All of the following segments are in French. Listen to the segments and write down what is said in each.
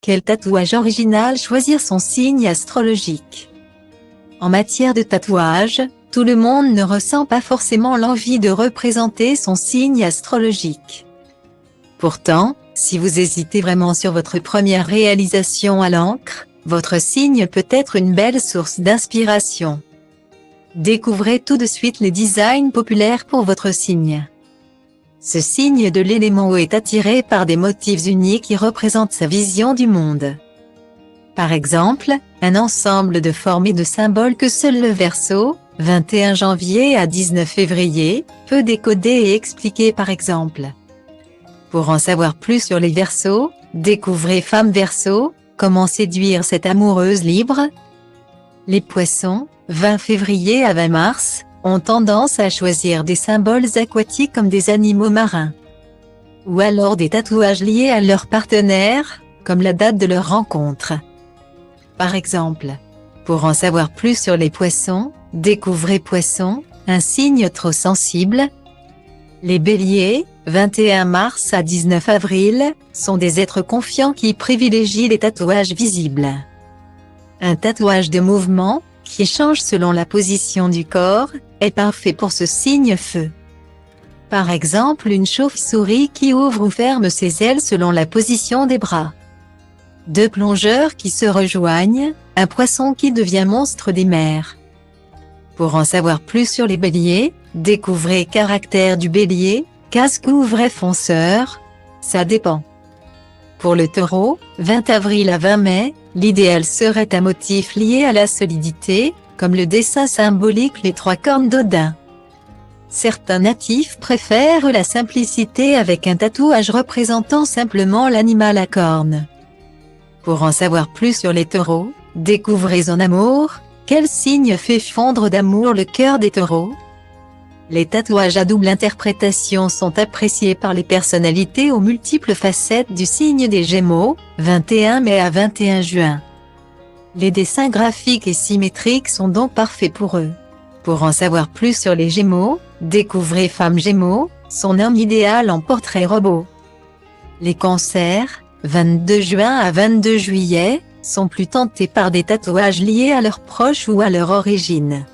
Quel tatouage original choisir son signe astrologique? En matière de tatouage, tout le monde ne ressent pas forcément l'envie de représenter son signe astrologique. Pourtant, si vous hésitez vraiment sur votre première réalisation à l'encre, votre signe peut être une belle source d'inspiration. Découvrez tout de suite les designs populaires pour votre signe. Ce signe de l'élément eau est attiré par des motifs uniques qui représentent sa vision du monde. Par exemple, un ensemble de formes et de symboles que seul le Verseau, 21 janvier à 19 février, peut décoder et expliquer par exemple. Pour en savoir plus sur les Verseaux, découvrez Femme Verseau, comment séduire cette amoureuse libre. Les Poissons, 20 février à 20 mars, ont tendance à choisir des symboles aquatiques comme des animaux marins. Ou alors des tatouages liés à leur partenaire, comme la date de leur rencontre. Par exemple, pour en savoir plus sur les Poissons, découvrez Poissons, un signe trop sensible. Les Béliers, 21 mars à 19 avril, sont des êtres confiants qui privilégient les tatouages visibles. Un tatouage de mouvement, qui change selon la position du corps, est parfait pour ce signe feu. Par exemple une chauve-souris qui ouvre ou ferme ses ailes selon la position des bras. Deux plongeurs qui se rejoignent, un poisson qui devient monstre des mers. Pour en savoir plus sur les béliers, découvrez caractère du bélier, casque ou vrai fonceur, ça dépend. Pour le taureau, 20 avril à 20 mai, l'idéal serait un motif lié à la solidité, comme le dessin symbolique les trois cornes d'Odin. Certains natifs préfèrent la simplicité avec un tatouage représentant simplement l'animal à cornes. Pour en savoir plus sur les taureaux, découvrez en amour, quel signe fait fondre d'amour le cœur des taureaux? Les tatouages à double interprétation sont appréciés par les personnalités aux multiples facettes du signe des Gémeaux, 21 mai à 21 juin. Les dessins graphiques et symétriques sont donc parfaits pour eux. Pour en savoir plus sur les Gémeaux, découvrez Femme Gémeaux, son homme idéal en portrait robot. Les Cancers, 22 juin à 22 juillet, sont plus tentés par des tatouages liés à leurs proches ou à leur origine.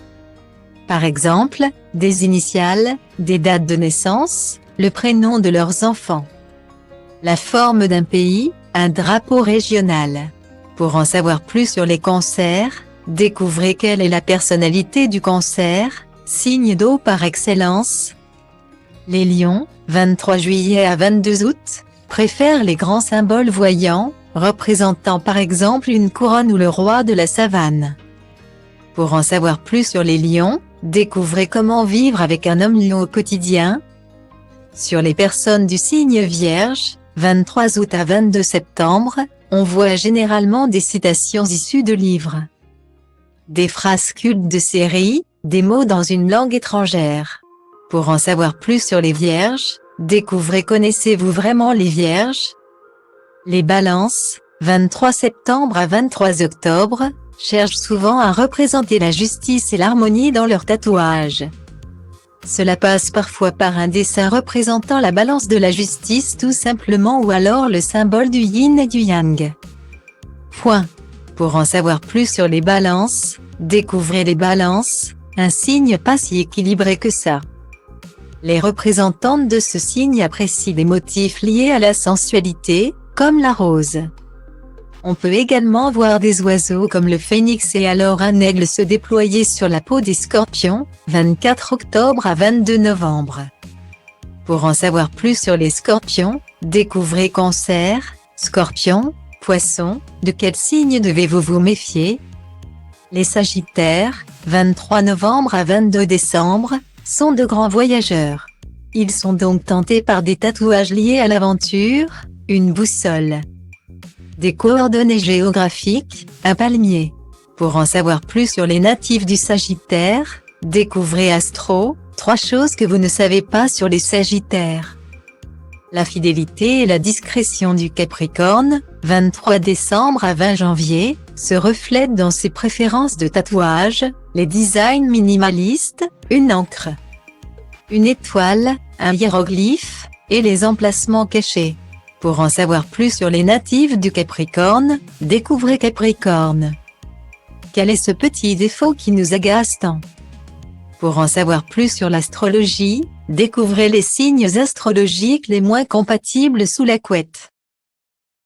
Par exemple, des initiales, des dates de naissance, le prénom de leurs enfants. La forme d'un pays, un drapeau régional. Pour en savoir plus sur les cancers, découvrez quelle est la personnalité du cancer, signe d'eau par excellence. Les lions, 23 juillet à 22 août, préfèrent les grands symboles voyants, représentant par exemple une couronne ou le roi de la savane. Pour en savoir plus sur les lions, découvrez comment vivre avec un homme lion au quotidien. Sur les personnes du signe Vierge, 23 août à 22 septembre, on voit généralement des citations issues de livres. Des phrases cultes de séries, des mots dans une langue étrangère. Pour en savoir plus sur les Vierges, découvrez Connaissez-vous vraiment les Vierges? Les Balances, 23 septembre à 23 octobre, cherchent souvent à représenter la justice et l'harmonie dans leurs tatouages. Cela passe parfois par un dessin représentant la balance de la justice tout simplement ou alors le symbole du yin et du yang. Pour en savoir plus sur les balances, découvrez les balances, un signe pas si équilibré que ça. Les représentantes de ce signe apprécient des motifs liés à la sensualité, comme la rose. On peut également voir des oiseaux comme le phénix et alors un aigle se déployer sur la peau des scorpions, 24 octobre à 22 novembre. Pour en savoir plus sur les scorpions, découvrez Cancer, Scorpion, Poisson, de quel signe devez-vous vous méfier? Les Sagittaires, 23 novembre à 22 décembre, sont de grands voyageurs. Ils sont donc tentés par des tatouages liés à l'aventure, une boussole. Des coordonnées géographiques, un palmier. Pour en savoir plus sur les natifs du Sagittaire, découvrez Astro, 3 choses que vous ne savez pas sur les Sagittaires. La fidélité et la discrétion du Capricorne, 23 décembre à 20 janvier, se reflètent dans ses préférences de tatouage, les designs minimalistes, une encre, une étoile, un hiéroglyphe, et les emplacements cachés. Pour en savoir plus sur les natifs du Capricorne, découvrez Capricorne. Quel est ce petit défaut qui nous agace tant? Pour en savoir plus sur l'astrologie, découvrez les signes astrologiques les moins compatibles sous la couette.